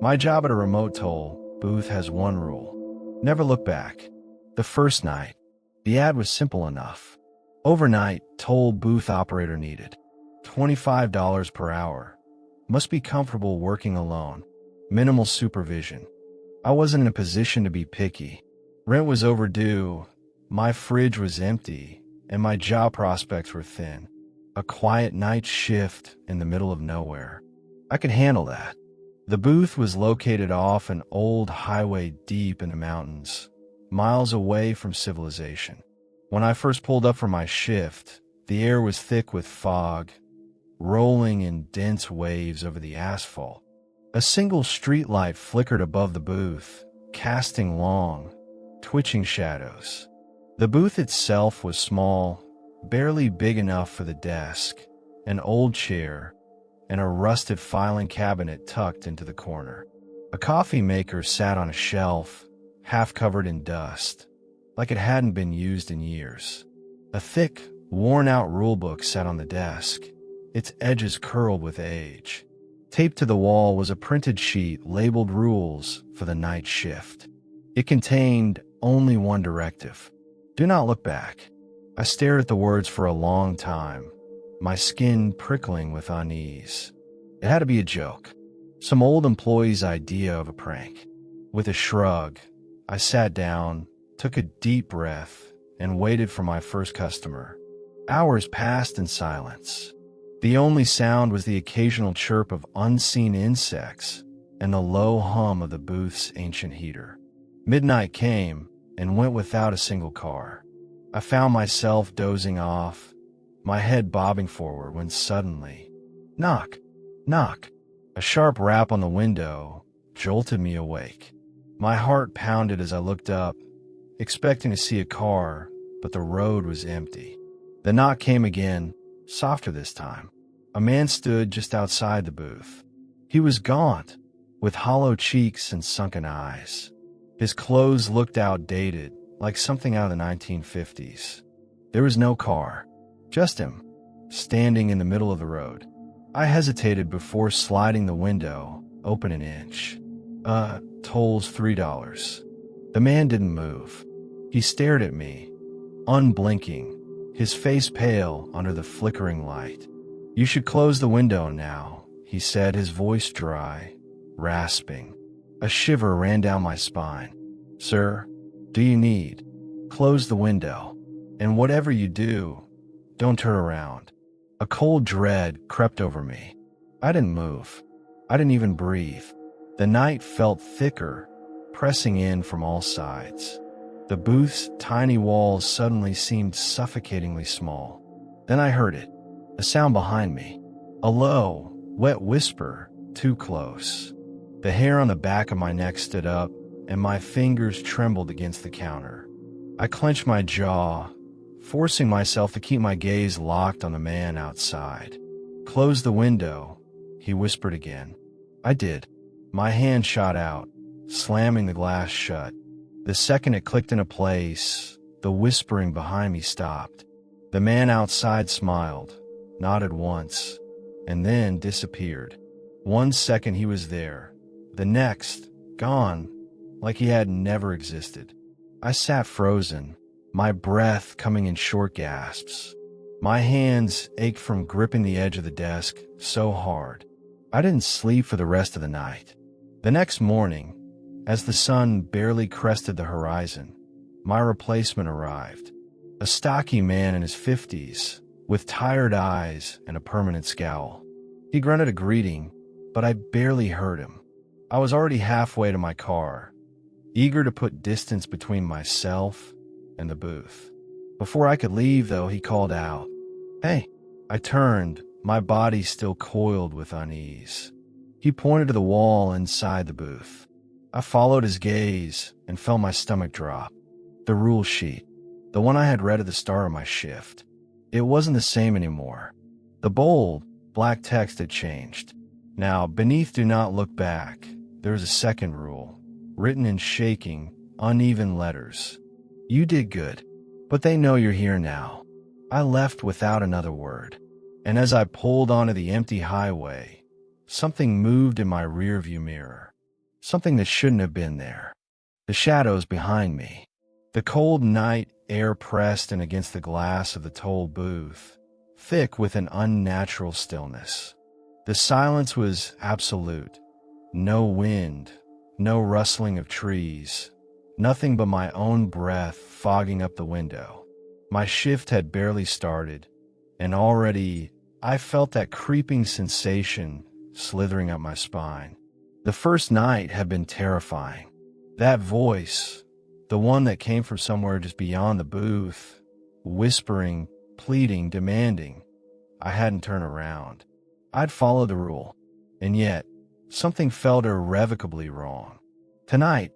My job at a remote toll booth has one rule: never look back. The first night, the ad was simple enough. Overnight toll booth operator needed. $25 per hour. Must be comfortable working alone. Minimal supervision. I wasn't in a position to be picky. Rent was overdue, my fridge was empty, and my job prospects were thin. A quiet night shift in the middle of nowhere. I could handle that. The booth was located off an old highway deep in the mountains, miles away from civilization. When I first pulled up for my shift, the air was thick with fog, rolling in dense waves over the asphalt. A single streetlight flickered above the booth, casting long, twitching shadows. The booth itself was small, barely big enough for the desk, an old chair, and a rusted filing cabinet tucked into the corner. A coffee maker sat on a shelf, half covered in dust, like it hadn't been used in years. A thick, worn-out rulebook sat on the desk, its edges curled with age. Taped to the wall was a printed sheet labeled rules for the night shift. It contained only one directive: do not look back. I stared at the words for a long time, my skin prickling with unease. It had to be a joke, some old employee's idea of a prank. With a shrug, I sat down, took a deep breath, and waited for my first customer. Hours passed in silence. The only sound was the occasional chirp of unseen insects and the low hum of the booth's ancient heater. Midnight came and went without a single car. I found myself dozing off, my head bobbing forward, when suddenly, knock, knock. A sharp rap on the window jolted me awake. My heart pounded as I looked up, expecting to see a car, but the road was empty. The knock came again, softer this time. A man stood just outside the booth. He was gaunt, with hollow cheeks and sunken eyes. His clothes looked outdated, like something out of the 1950s. There was no car, just him, standing in the middle of the road. I hesitated before sliding the window open an inch. Toll's $3. The man didn't move. He stared at me, unblinking, his face pale under the flickering light. "You should close the window now," he said, his voice dry, rasping. A shiver ran down my spine. "Sir, do you need? Close the window. And whatever you do, don't turn around." A cold dread crept over me. I didn't move. I didn't even breathe. The night felt thicker, pressing in from all sides. The booth's tiny walls suddenly seemed suffocatingly small. Then I heard it. A sound behind me. A low, wet whisper, too close. The hair on the back of my neck stood up, and my fingers trembled against the counter. I clenched my jaw, forcing myself to keep my gaze locked on the man outside. "Close the window," he whispered again. I did. My hand shot out, slamming the glass shut. The second it clicked into place, the whispering behind me stopped. The man outside smiled, nodded once, and then disappeared. 1 second he was there, the next, gone, like he had never existed. I sat frozen, my breath coming in short gasps. My hands ached from gripping the edge of the desk so hard. I didn't sleep for the rest of the night. The next morning, as the sun barely crested the horizon, my replacement arrived. A stocky man in his 50s, with tired eyes and a permanent scowl. He grunted a greeting, but I barely heard him. I was already halfway to my car, eager to put distance between myself and the booth. Before I could leave, though, he called out, "Hey." I turned, my body still coiled with unease. He pointed to the wall inside the booth. I followed his gaze and felt my stomach drop. The rule sheet, the one I had read at the start of my shift. It wasn't the same anymore. The bold, black text had changed. Now, beneath "do not look back," there was a second rule, written in shaking, uneven letters. "You did good, but they know you're here now." I left without another word, and as I pulled onto the empty highway, something moved in my rearview mirror. something that shouldn't have been there. The shadows behind me. The cold night air pressed in against the glass of the toll booth, thick with an unnatural stillness. The silence was absolute. No wind, no rustling of trees, nothing but my own breath fogging up the window. My shift had barely started, and already I felt that creeping sensation slithering up my spine. The first night had been terrifying. That voice, the one that came from somewhere just beyond the booth, whispering, pleading, demanding. I hadn't turned around. I'd followed the rule, and yet something felt irrevocably wrong. Tonight,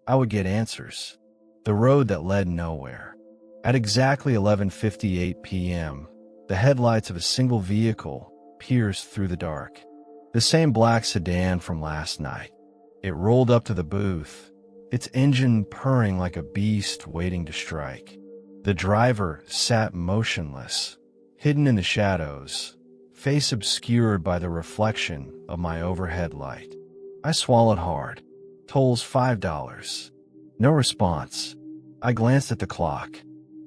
I would get answers. The road that led nowhere. At exactly 11:58 p.m., the headlights of a single vehicle pierced through the dark. The same black sedan from last night. It rolled up to the booth, its engine purring like a beast waiting to strike. The driver sat motionless, hidden in the shadows, face obscured by the reflection of my overhead light. I swallowed hard. Tolls $5. No response. I glanced at the clock.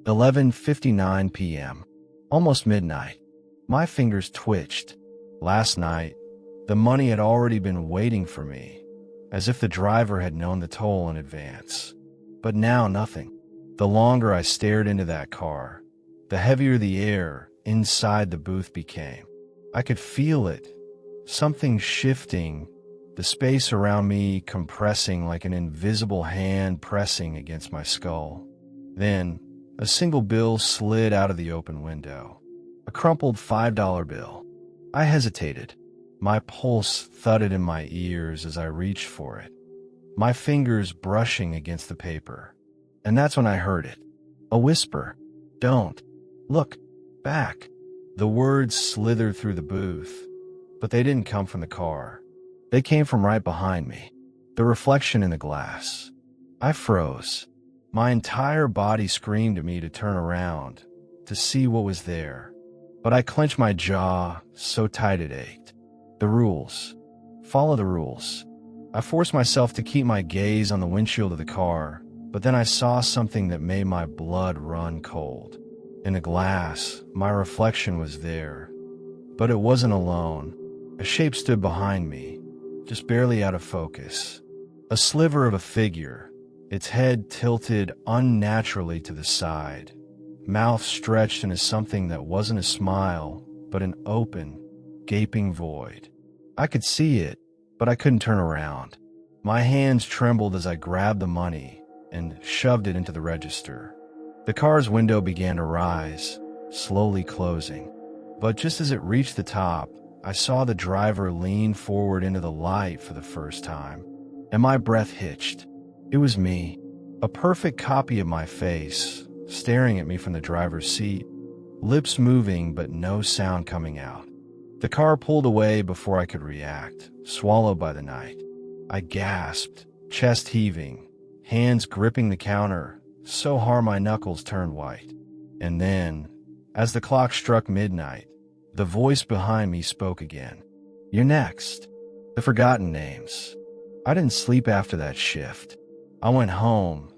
11:59 p.m. Almost midnight. My fingers twitched. Last night, the money had already been waiting for me, as if the driver had known the toll in advance. But now nothing. The longer I stared into that car, the heavier the air inside the booth became. I could feel it, something shifting, the space around me compressing like an invisible hand pressing against my skull. Then, a single bill slid out of the open window. A crumpled $5 bill. I hesitated. My pulse thudded in my ears as I reached for it, my fingers brushing against the paper. And that's when I heard it. A whisper. Don't. Look. Back. The words slithered through the booth, but they didn't come from the car. They came from right behind me, the reflection in the glass. I froze. My entire body screamed at me to turn around, to see what was there. But I clenched my jaw so tight it ached. The rules. Follow the rules. I forced myself to keep my gaze on the windshield of the car, but then I saw something that made my blood run cold. In the glass, my reflection was there, but it wasn't alone. A shape stood behind me, just barely out of focus. A sliver of a figure, its head tilted unnaturally to the side, mouth stretched into something that wasn't a smile, but an open, gaping void. I could see it, but I couldn't turn around. My hands trembled as I grabbed the money and shoved it into the register. The car's window began to rise, slowly closing. But just as it reached the top, I saw the driver lean forward into the light for the first time, and my breath hitched. It was me, a perfect copy of my face, staring at me from the driver's seat, lips moving but no sound coming out. The car pulled away before I could react, swallowed by the night. I gasped, chest heaving, hands gripping the counter, so hard my knuckles turned white. And then, as the clock struck midnight, the voice behind me spoke again. You're next. The forgotten names. I didn't sleep after that shift. I went home,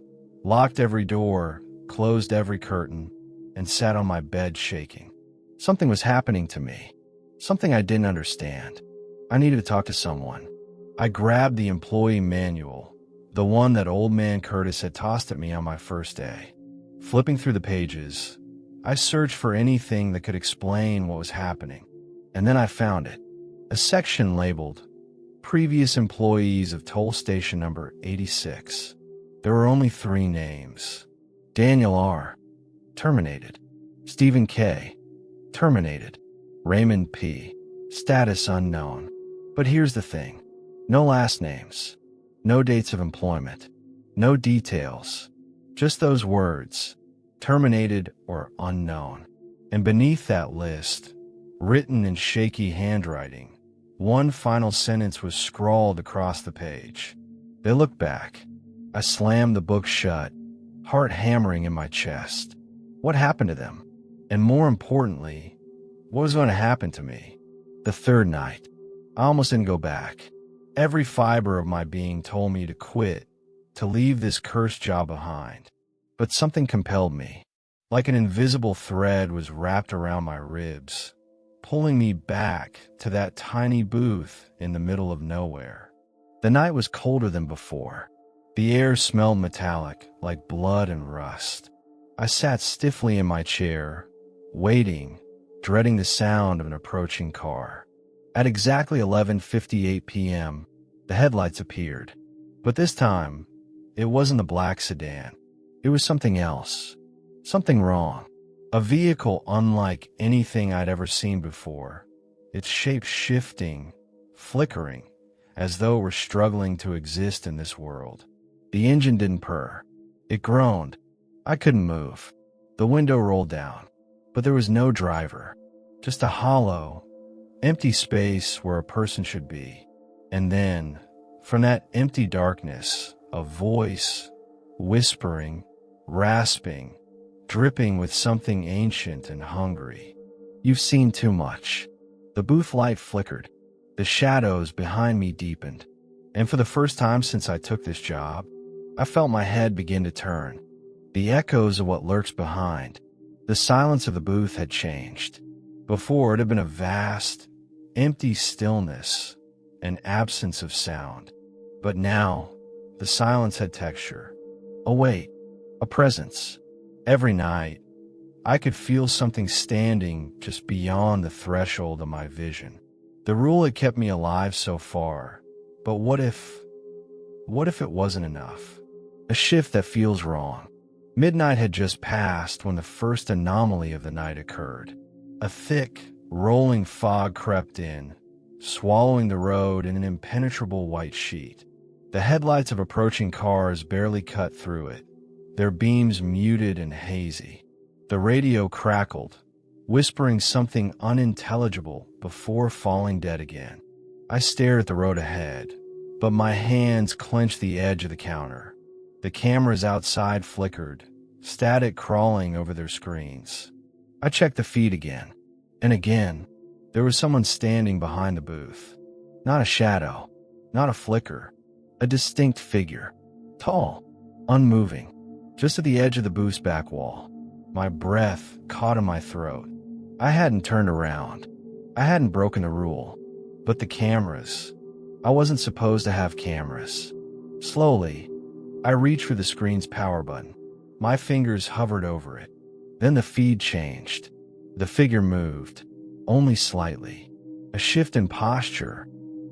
locked every door, closed every curtain, and sat on my bed shaking. Something was happening to me. Something I didn't understand. I needed to talk to someone. I grabbed the employee manual, the one that old man Curtis had tossed at me on my first day. Flipping through the pages, I searched for anything that could explain what was happening. And then I found it. A section labeled, Previous Employees of Toll Station Number 86. There were only 3 names. Daniel R. Terminated. Stephen K. Terminated. Raymond P. Status unknown. But here's the thing. No last names. No dates of employment. No details. Just those words. Terminated or unknown. And beneath that list, written in shaky handwriting, one final sentence was scrawled across the page. They looked back. I slammed the book shut, heart hammering in my chest. What happened to them? And more importantly, what was going to happen to me? The third night. I almost didn't go back. Every fiber of my being told me to quit, to leave this cursed job behind. But something compelled me. Like an invisible thread was wrapped around my ribs, pulling me back to that tiny booth in the middle of nowhere. The night was colder than before. The air smelled metallic, like blood and rust. I sat stiffly in my chair, waiting, dreading the sound of an approaching car. At exactly 11:58 p.m., the headlights appeared. But this time, it wasn't the black sedan. It was something else. Something wrong. A vehicle unlike anything I'd ever seen before. Its shape shifting, flickering, as though it were struggling to exist in this world. The engine didn't purr. It groaned. I couldn't move. The window rolled down. But there was no driver. Just a hollow, empty space where a person should be. And then, from that empty darkness, a voice, whispering, rasping, dripping with something ancient and hungry. "You've seen too much." The booth light flickered. The shadows behind me deepened. And for the first time since I took this job, I felt my head begin to turn. The echoes of what lurks behind. The silence of the booth had changed. Before, it had been a vast, empty stillness, an absence of sound. But now, the silence had texture. A weight, a presence. Every night, I could feel something standing just beyond the threshold of my vision. The rule had kept me alive so far, but what if it wasn't enough? A shift that feels wrong. Midnight had just passed when the first anomaly of the night occurred. A thick, rolling fog crept in, swallowing the road in an impenetrable white sheet. The headlights of approaching cars barely cut through it, their beams muted and hazy. The radio crackled, whispering something unintelligible before falling dead again. I stared at the road ahead, but my hands clenched the edge of the counter. The cameras outside flickered, static crawling over their screens. I checked the feed again, and again. There was someone standing behind the booth. Not a shadow, not a flicker, a distinct figure. Tall, unmoving, just at the edge of the booth's back wall. My breath caught in my throat. I hadn't turned around. I hadn't broken the rule. But the cameras. I wasn't supposed to have cameras. Slowly, I reached for the screen's power button. My fingers hovered over it. Then the feed changed. The figure moved, only slightly. A shift in posture,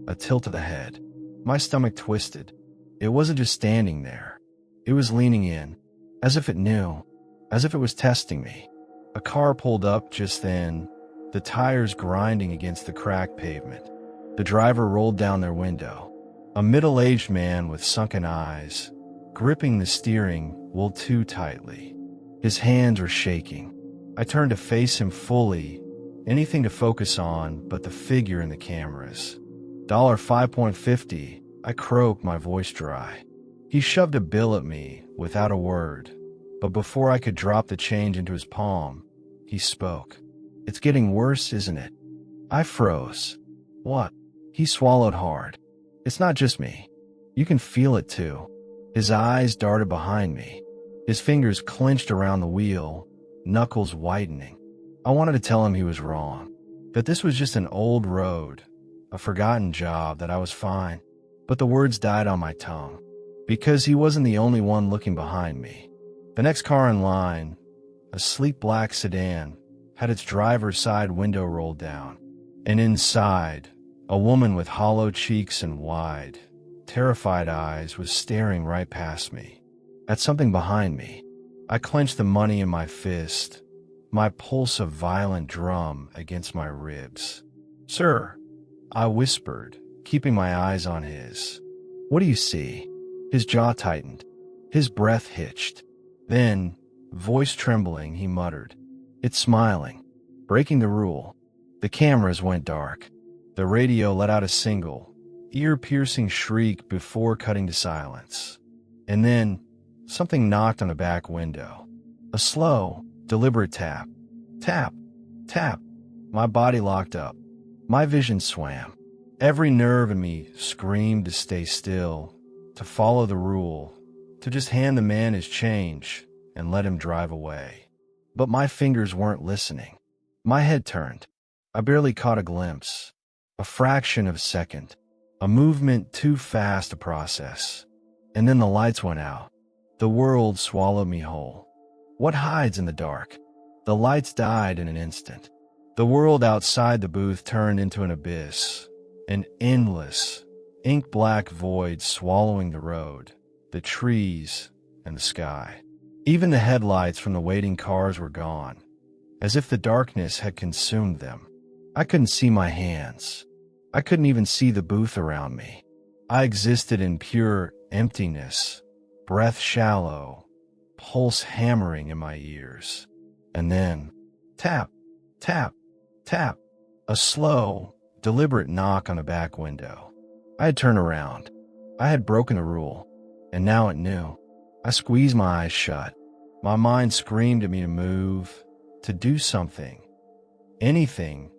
a tilt of the head. My stomach twisted. It wasn't just standing there. It was leaning in, as if it knew, as if it was testing me. A car pulled up just then, the tires grinding against the cracked pavement. The driver rolled down their window. A middle-aged man with sunken eyes, gripping the steering wheel too tightly. His hands were shaking. I turned to face him fully, anything to focus on but the figure in the cameras. $5.50, I croaked, my voice dry. He shoved a bill at me without a word, but before I could drop the change into his palm, he spoke. "It's getting worse, isn't it?" I froze. "What?" He swallowed hard. "It's not just me. You can feel it too." His eyes darted behind me. His fingers clenched around the wheel, knuckles whitening. I wanted to tell him he was wrong, that this was just an old road, a forgotten job, that I was fine. But the words died on my tongue, because he wasn't the only one looking behind me. The next car in line, a sleek black sedan, had its driver's side window rolled down. And inside, a woman with hollow cheeks and wide, terrified eyes was staring right past me, at something behind me. I clenched the money in my fist, my pulse a violent drum against my ribs. "Sir," I whispered, keeping my eyes on his. "What do you see?" His jaw tightened. His breath hitched. Then, voice trembling, he muttered, "It's smiling." Breaking the rule. The cameras went dark. The radio let out a single, ear-piercing shriek before cutting to silence. And then, something knocked on the back window. A slow, deliberate tap. Tap, tap. My body locked up. My vision swam. Every nerve in me screamed to stay still, to follow the rule, to just hand the man his change and let him drive away. But my fingers weren't listening. My head turned. I barely caught a glimpse. A fraction of a second. A movement too fast to process. And then the lights went out. The world swallowed me whole. What hides in the dark? The lights died in an instant. The world outside the booth turned into an abyss. An endless, ink-black void swallowing the road, the trees, and the sky. Even the headlights from the waiting cars were gone, as if the darkness had consumed them. I couldn't see my hands. I couldn't even see the booth around me. I existed in pure emptiness, breath shallow, pulse hammering in my ears. And then, tap, tap, tap, a slow, deliberate knock on the back window. I had turned around. I had broken the rule, and now it knew. I squeezed my eyes shut. My mind screamed at me to move, to do something, anything,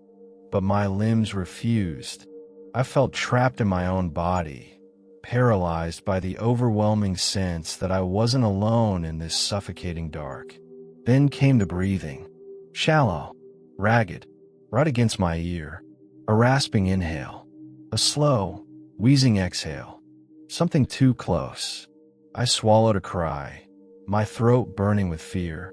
but my limbs refused. I felt trapped in my own body, paralyzed by the overwhelming sense that I wasn't alone in this suffocating dark. Then came the breathing, shallow, ragged, right against my ear. A rasping inhale, a slow, wheezing exhale, something too close. I swallowed a cry, my throat burning with fear.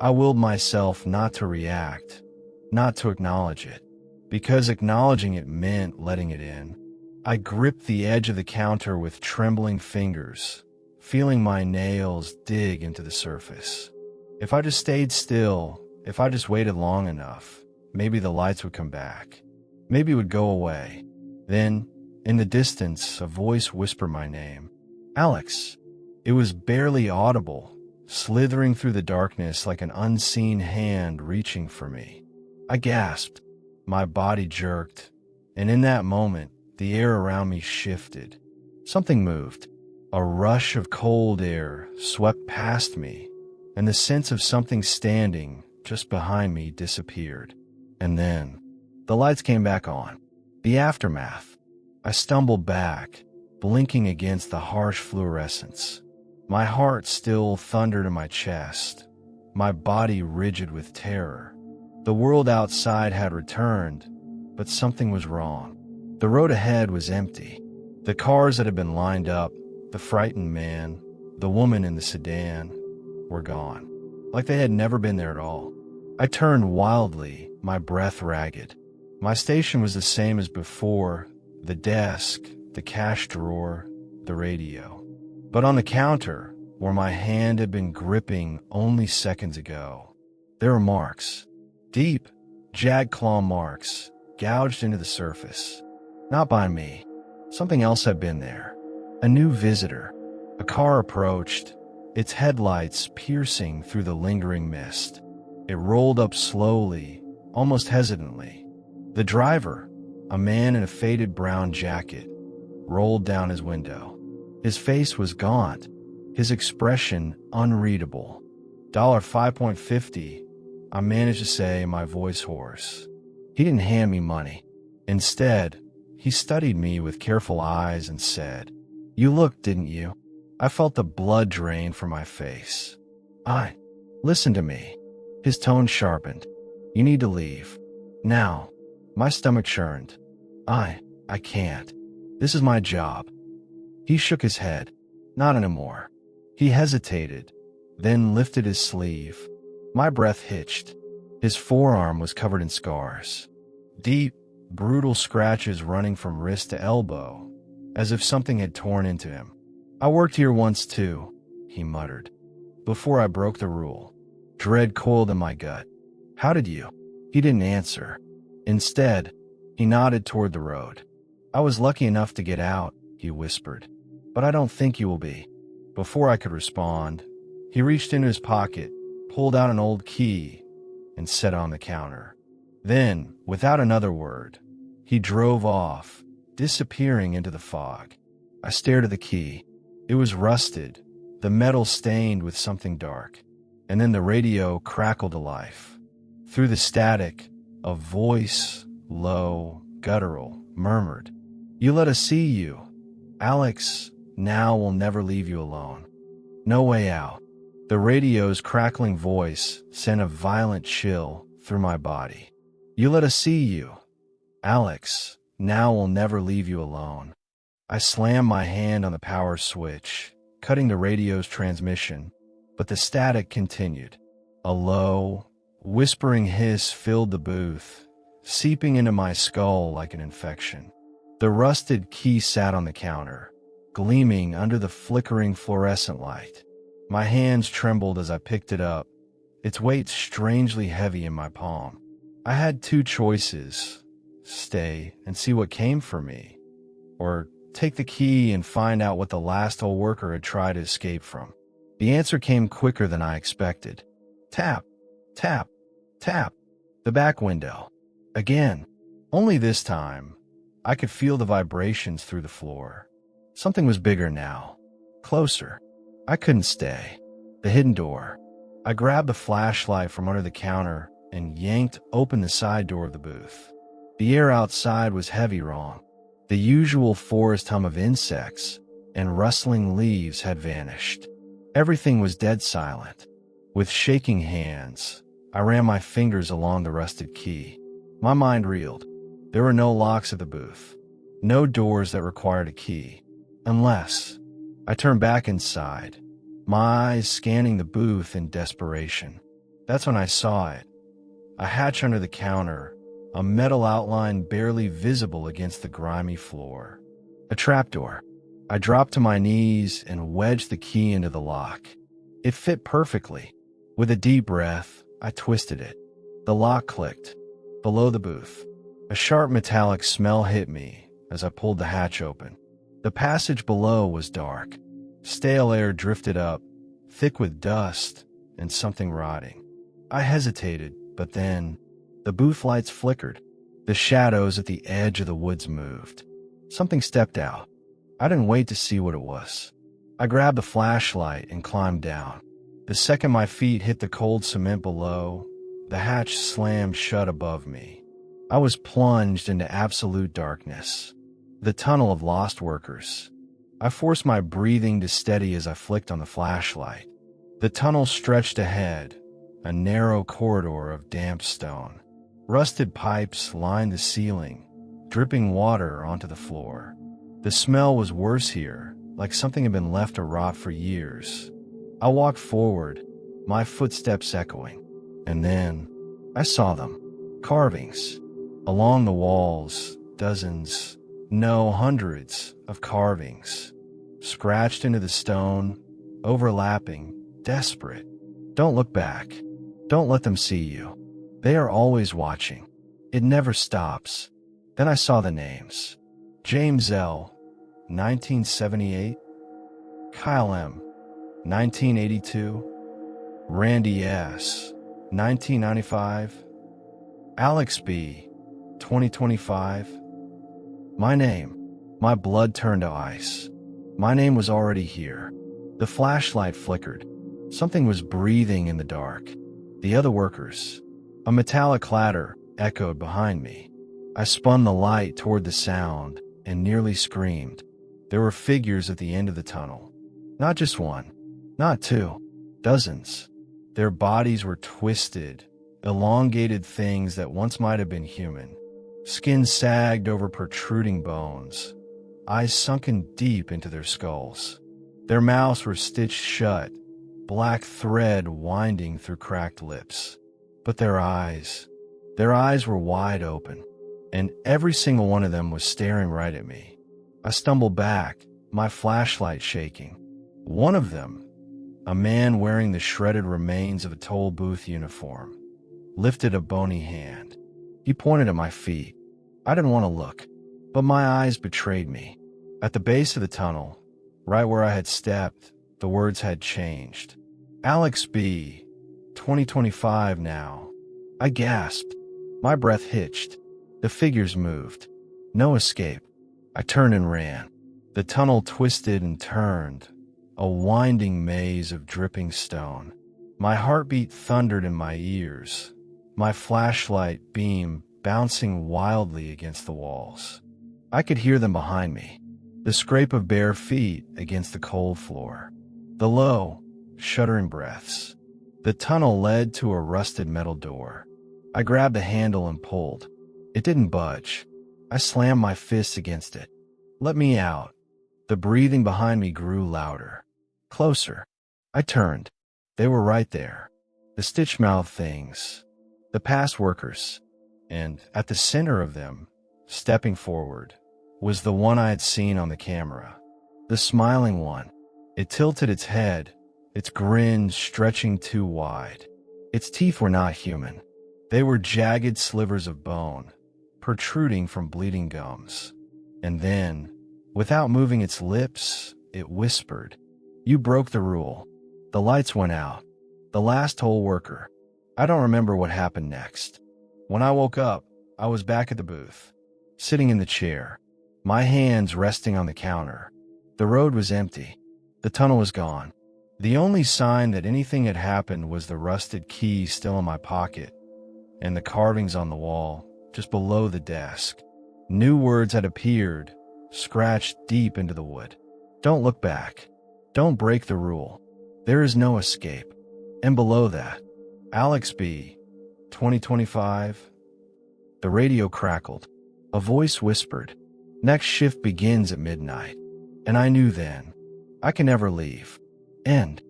I willed myself not to react, not to acknowledge it, because acknowledging it meant letting it in. I gripped the edge of the counter with trembling fingers, feeling my nails dig into the surface. If I just stayed still, if I just waited long enough, maybe the lights would come back. Maybe it would go away. Then, in the distance, a voice whispered my name. Alex. It was barely audible, slithering through the darkness like an unseen hand reaching for me. I gasped. My body jerked. And in that moment, the air around me shifted. Something moved. A rush of cold air swept past me, and the sense of something standing just behind me disappeared. And then, the lights came back on. The aftermath. I stumbled back, blinking against the harsh fluorescence. My heart still thundered in my chest, my body rigid with terror. The world outside had returned, but something was wrong. The road ahead was empty. The cars that had been lined up, the frightened man, the woman in the sedan, were gone, like they had never been there at all. I turned wildly, my breath ragged. My station was the same as before, the desk, the cash drawer, the radio. But on the counter, where my hand had been gripping only seconds ago, there were marks. Deep, jagged claw marks, gouged into the surface. Not by me. Something else had been there. A new visitor. A car approached, its headlights piercing through the lingering mist. It rolled up slowly, almost hesitantly. The driver, a man in a faded brown jacket, rolled down his window. His face was gaunt, his expression unreadable. $5.50, I managed to say, my voice hoarse. He didn't hand me money. Instead, he studied me with careful eyes and said, "You looked, didn't you?" I felt the blood drain from my face. Listen to me." His tone sharpened. "You need to leave. Now." My stomach churned. I can't. This is my job." He shook his head. "Not anymore." He hesitated, then lifted his sleeve. My breath hitched. His forearm was covered in scars. Deep, brutal scratches running from wrist to elbow, as if something had torn into him. "I worked here once too," he muttered, "before I broke the rule." Dread coiled in my gut. "How did you?" He didn't answer. Instead, he nodded toward the road. "I was lucky enough to get out," he whispered, "but I don't think you will be." Before I could respond, he reached into his pocket, pulled out an old key, and set it on the counter. Then, without another word, he drove off, disappearing into the fog. I stared at the key. It was rusted, the metal stained with something dark. And then the radio crackled to life. Through the static, a voice, low, guttural, murmured, You let us see you. Alex, now we'll never leave you alone. No way out. The radio's crackling voice sent a violent chill through my body. You let us see you. Alex, now we'll never leave you alone. I slammed my hand on the power switch, cutting the radio's transmission, but the static continued. A low, whispering hiss filled the booth, seeping into my skull like an infection. The rusted key sat on the counter, gleaming under the flickering fluorescent light. My hands trembled as I picked it up, its weight strangely heavy in my palm. I had two choices: stay and see what came for me, or take the key and find out what the last old worker had tried to escape from. The answer came quicker than I expected. Tap, tap, tap. The back window. Again. Only this time, I could feel the vibrations through the floor. Something was bigger now. Closer. I couldn't stay. The hidden door. I grabbed the flashlight from under the counter and yanked open the side door of the booth. The air outside was heavy wrong. The usual forest hum of insects and rustling leaves had vanished. Everything was dead silent. With shaking hands, I ran my fingers along the rusted key. My mind reeled. There were no locks at the booth, no doors that required a key. Unless I turned back inside, my eyes scanning the booth in desperation. That's when I saw it. A hatch under the counter, a metal outline barely visible against the grimy floor. A trapdoor. I dropped to my knees and wedged the key into the lock. It fit perfectly. With a deep breath, I twisted it. The lock clicked. Below the booth, a sharp metallic smell hit me as I pulled the hatch open. The passage below was dark. Stale air drifted up, thick with dust and something rotting. I hesitated, but then the booth lights flickered. The shadows at the edge of the woods moved. Something stepped out. I didn't wait to see what it was. I grabbed the flashlight and climbed down. The second my feet hit the cold cement below, the hatch slammed shut above me. I was plunged into absolute darkness. The tunnel of lost workers. I forced my breathing to steady as I flicked on the flashlight. The tunnel stretched ahead, a narrow corridor of damp stone. Rusted pipes lined the ceiling, dripping water onto the floor. The smell was worse here, like something had been left to rot for years. I walked forward, my footsteps echoing, and then I saw them. Carvings. Along the walls, dozens, no, hundreds of carvings. Scratched into the stone, overlapping, desperate. Don't look back. Don't let them see you. They are always watching. It never stops. Then I saw the names. James L., 1978. Kyle M., 1982. Randy S., 1995. Alex B., 2025. My name. My blood turned to ice. My name was already here. The flashlight flickered. Something was breathing in the dark. The other workers. A metallic clatter echoed behind me. I spun the light toward the sound and nearly screamed. There were figures at the end of the tunnel. Not just one, not two, dozens. Their bodies were twisted, elongated things that once might have been human. Skin sagged over protruding bones, eyes sunken deep into their skulls. Their mouths were stitched shut, black thread winding through cracked lips. But their eyes were wide open, and every single one of them was staring right at me. I stumbled back, my flashlight shaking. One of them, a man wearing the shredded remains of a toll booth uniform, lifted a bony hand. He pointed at my feet. I didn't want to look, but my eyes betrayed me. At the base of the tunnel, right where I had stepped, the words had changed. Alex B., 2025 now. I gasped. My breath hitched. The figures moved. No escape. I turned and ran. The tunnel twisted and turned, a winding maze of dripping stone. My heartbeat thundered in my ears, my flashlight beam bouncing wildly against the walls. I could hear them behind me. The scrape of bare feet against the cold floor. The low, shuddering breaths. The tunnel led to a rusted metal door. I grabbed the handle and pulled. It didn't budge. I slammed my fists against it. Let me out. The breathing behind me grew louder. Closer. I turned. They were right there. The stitch-mouthed things. The past workers. And at the center of them, stepping forward, was the one I had seen on the camera. The smiling one. It tilted its head, its grin stretching too wide. Its teeth were not human. They were jagged slivers of bone, protruding from bleeding gums. And then, without moving its lips, it whispered, "You broke the rule." The lights went out. The last toll worker. I don't remember what happened next. When I woke up, I was back at the booth, sitting in the chair, my hands resting on the counter. The road was empty. The tunnel was gone. The only sign that anything had happened was the rusted key still in my pocket and the carvings on the wall just below the desk. New words had appeared, scratched deep into the wood. Don't look back. Don't break the rule. There is no escape. And below that, Alex B., 2025. The radio crackled. A voice whispered, "Next shift begins at midnight." And I knew then, I can never leave. End.